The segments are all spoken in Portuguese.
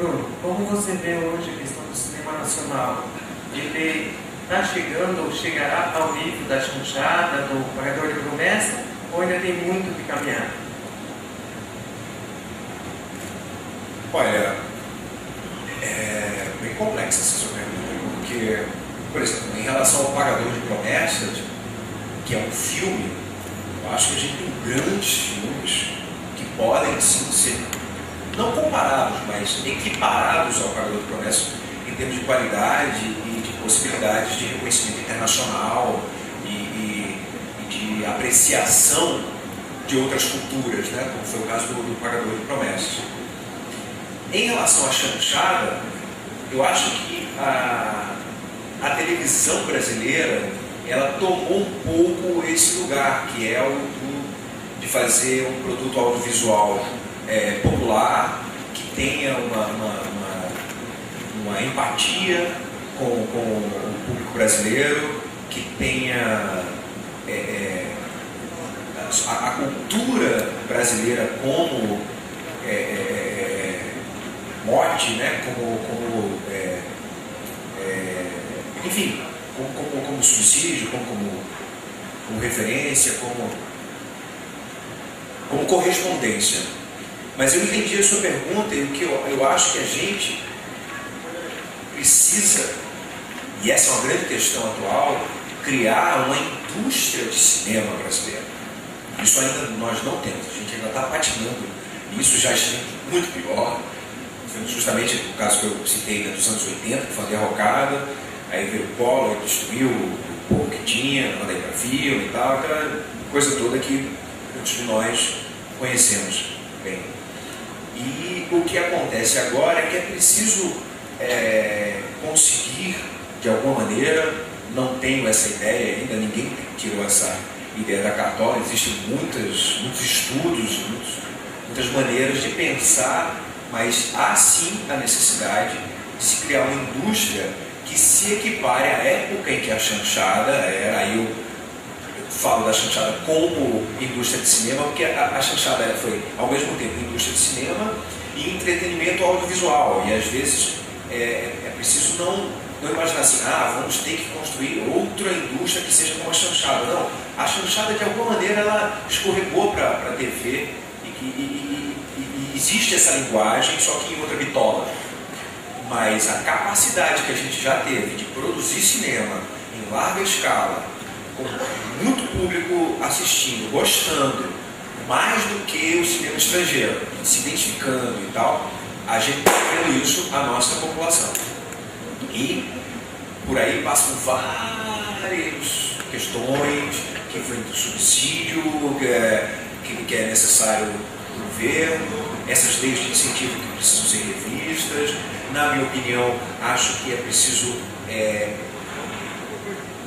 Bruno, como você vê hoje a questão do cinema nacional? Ele está chegando ou chegará ao nível da Chanchada, do Pagador de Promessa, ou ainda tem muito que caminhar? Olha, é bem complexa essa sua pergunta, porque, por exemplo, em relação ao Pagador de Promessas, que é um filme, eu acho que a gente tem grandes filmes que podem sim ser, não comparados, mas equiparados ao Pagador de Promessas em termos de qualidade e de possibilidades de reconhecimento internacional e de apreciação de outras culturas, né? Como foi o caso do Pagador de Promessas. Em relação à Chanchada, eu acho que a televisão brasileira ela tomou um pouco esse lugar, que é o de fazer um produto audiovisual popular, que tenha uma empatia com o público brasileiro, que tenha a cultura brasileira como mote, né? Enfim, como subsídio, como referência, como correspondência. Mas eu entendi a sua pergunta e o que eu acho que a gente precisa, e essa é uma grande questão atual, criar uma indústria de cinema brasileira. Isso ainda nós não temos, a gente ainda está patinando. E isso já está muito pior. Foi justamente o caso que eu citei dos anos 80, que foi uma derrocada, aí veio o Collor, destruiu o pouco que tinha, mandei para filme e tal, aquela coisa toda que muitos de nós conhecemos bem. E o que acontece agora é que é preciso conseguir, de alguma maneira, não tenho essa ideia ainda, ninguém tirou essa ideia da cartola, existem muitos estudos, muitas maneiras de pensar, mas há sim a necessidade de se criar uma indústria que se equipare à época em que a Chanchada era, aí eu falo da Chanchada como indústria de cinema, porque a Chanchada foi ao mesmo tempo indústria de cinema e entretenimento audiovisual, e às vezes é preciso não imaginar assim, vamos ter que construir outra indústria que seja como a Chanchada. Não, a Chanchada de alguma maneira ela escorregou para a TV e existe essa linguagem, só que em outra bitola. Mas a capacidade que a gente já teve de produzir cinema em larga escala, com muito público assistindo, gostando, mais do que o cinema estrangeiro, se identificando e tal, a gente está vendo isso a nossa população. E por aí passam várias questões, que foi do subsídio, que é necessário do governo, essas leis de incentivo que precisam ser revistas. Na minha opinião, acho que é preciso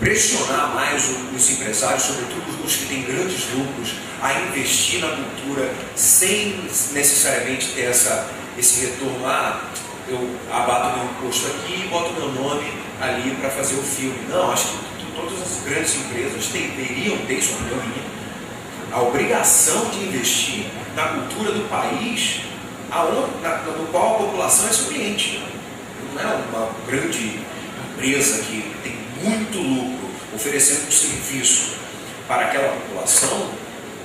pressionar mais os empresários, sobretudo os que têm grandes lucros, a investir na cultura sem necessariamente ter esse retorno. Eu abato meu imposto aqui e boto meu nome ali para fazer o filme. Não, acho que todas as grandes empresas deveriam ter, isso é uma opinião minha, a obrigação de investir na cultura do país no qual a população é seu cliente. Não é uma grande empresa que tem muito lucro oferecendo um serviço para aquela população,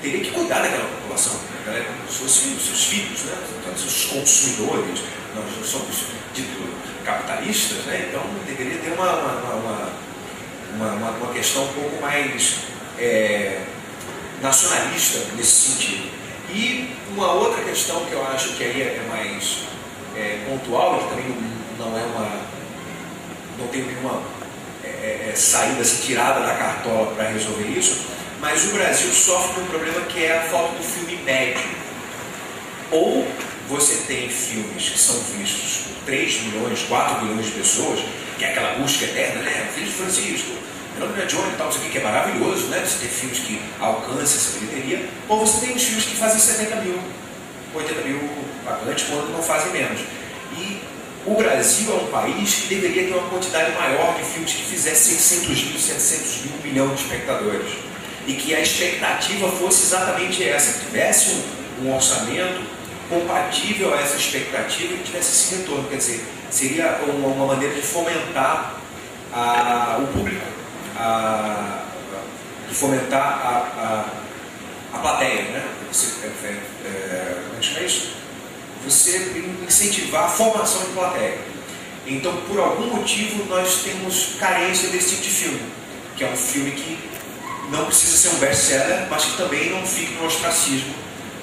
teria que cuidar daquela população, né? Como se fossem os seus filhos, né? Os consumidores. Nós não somos dito capitalistas, né? Então deveria ter uma questão um pouco mais nacionalista nesse sentido. E uma outra questão que eu acho que aí é mais pontual, que também não tem nenhuma saída assim, tirada da cartola para resolver isso, mas o Brasil sofre de um problema que é a falta do filme médio. Ou você tem filmes que são vistos por 3 milhões, 4 milhões de pessoas, que é aquela busca eterna, né? O filho de Francisco, Melania John e tal, isso aqui que é maravilhoso, né? Você tem filmes que alcançam essa bilheteria, ou você tem os filmes que fazem 70 mil, 80 mil pagantes, quando não fazem menos. E o Brasil é um país que deveria ter uma quantidade maior de filmes que fizessem 600 mil, 700 mil, 1 milhão de espectadores. E que a expectativa fosse exatamente essa, que tivesse um orçamento compatível a essa expectativa e tivesse esse retorno. Quer dizer, seria uma maneira de fomentar o público, de fomentar a plateia, né? Você, como é que chama isso? Você incentivar a formação de plateia. Então, por algum motivo, nós temos carência desse tipo de filme, que é um filme que não precisa ser um best-seller, mas que também não fique no ostracismo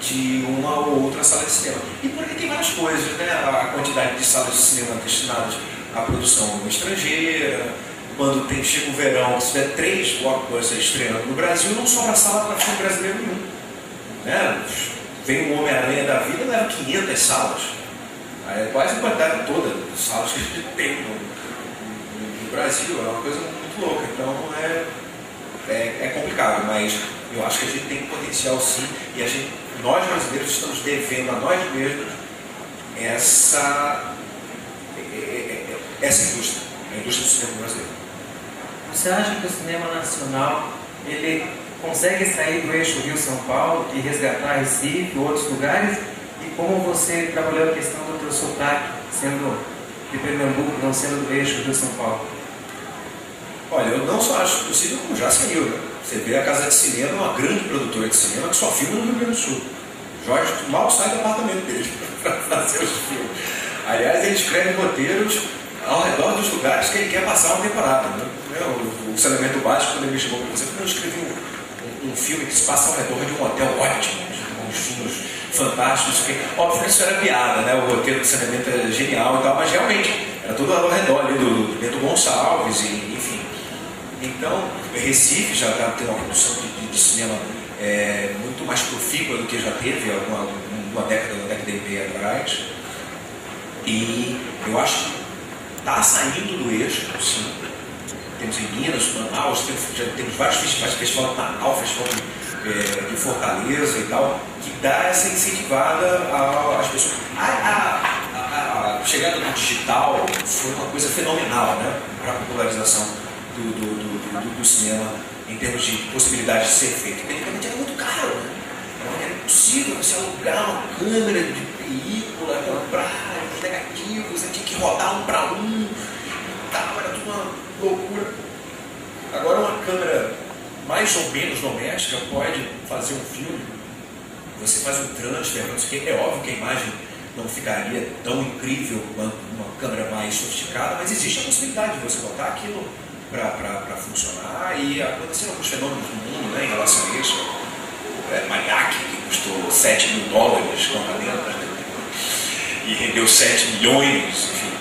de uma ou outra sala de cinema. E por aí tem várias coisas, né? A quantidade de salas de cinema destinadas à produção estrangeira. Quando chega o verão, se tiver 3 blockbusters estreando no Brasil, não sobra sala para filme brasileiro nenhum. Né? Vem um Homem-Aranha da vida e leva 500 salas. É quase a quantidade toda de salas que a gente tem no Brasil. É uma coisa muito louca. Então é complicado, mas eu acho que a gente tem potencial sim. E nós brasileiros estamos devendo a nós mesmos essa indústria, a indústria do cinema brasileiro. Você acha que o cinema nacional ele consegue sair do eixo Rio-São Paulo e resgatar Recife e outros lugares? E como você trabalhou a questão do teu sotaque, sendo de Pernambuco, não sendo do eixo Rio-São Paulo? Olha, eu não só acho possível, como já saiu, né? Você vê a Casa de Cinema, uma grande produtora de cinema que só filma no Rio Grande do Sul. Jorge mal sai do apartamento dele para fazer os filmes. Aliás, ele escreve roteiros ao redor dos lugares que ele quer passar uma temporada. Né? O Saneamento Básico, quando ele me chamou para você, eu escrevi um filme que se passa ao redor de um hotel ótimo, com uns filmes fantásticos. Óbvio que isso era piada, né? O roteiro do Saneamento é genial e tal, mas realmente era tudo ao redor ali do Bento Gonçalves, enfim. Então, Recife já tem uma produção de cinema muito mais profícua do que já teve uma década e meia atrás. E eu acho que está saindo do eixo, sim. Temos em Minas, Manaus, temos vários festivais, festival de Natal, festival de Fortaleza e tal, que dá essa incentivada às pessoas. A chegada do digital foi uma coisa fenomenal, né, para a popularização do cinema em termos de possibilidade de ser feito. Porque antigamente era muito caro, né? Era impossível você alugar uma câmera de película, comprar os negativos, você tinha que rodar um para um, tal, era tudo uma loucura. Agora uma câmera mais ou menos doméstica pode fazer um filme, você faz um transfer, não sei o que, é óbvio que a imagem não ficaria tão incrível quanto uma câmera mais sofisticada, mas existe a possibilidade de você botar aquilo para funcionar, e aconteceram alguns fenômenos no mundo, né, em relação a isso. Maniac, que custou $7 mil com a dentro, e rendeu 7 milhões, enfim.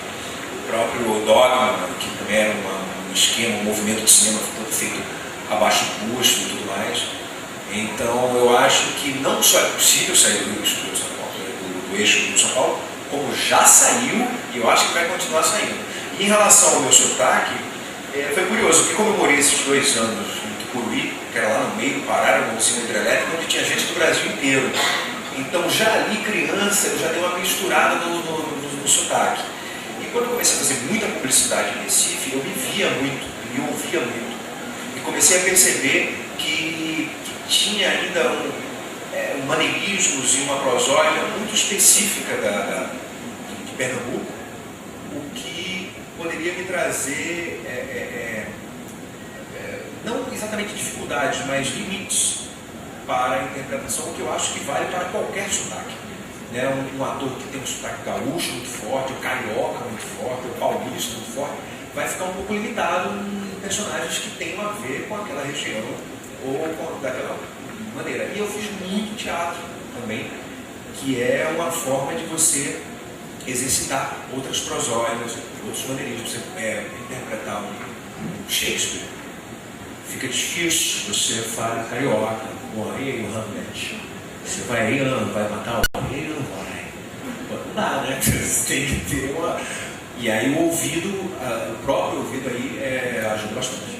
O próprio Dogma, que também era um esquema, um movimento de cinema todo feito a baixo custo e tudo mais. Então eu acho que não só é possível sair do eixo do São Paulo, como já saiu, e eu acho que vai continuar saindo. E em relação ao meu sotaque, foi curioso, porque como eu morei esses 2 anos em Tucuruí, que era lá no meio do Pará, uma usina hidrelétrica, onde tinha gente do Brasil inteiro. Então já ali, criança, eu já dei uma misturada no sotaque. E quando eu comecei a fazer muita publicidade em Recife, eu me via muito, me ouvia muito. E comecei a perceber que tinha ainda maneirismos e uma prosódia muito específica de Pernambuco, o que poderia me trazer, não exatamente dificuldades, mas limites para a interpretação, o que eu acho que vale para qualquer sotaque. Né? Um ator que tem um sotaque gaúcho muito forte, o carioca muito forte, o paulista muito forte, vai ficar um pouco limitado em personagens que tenham a ver com aquela região ou daquela maneira. E eu fiz muito teatro também, que é uma forma de você exercitar outras prosódias, outros maneirismos. Você interpretar um Shakespeare, fica difícil, você fala carioca, aí o Hamlet, você vai aí, vai matar o homem, não vai. Não dá, né? Você tem que ter uma... E aí o ouvido, o próprio ouvido aí ajuda bastante.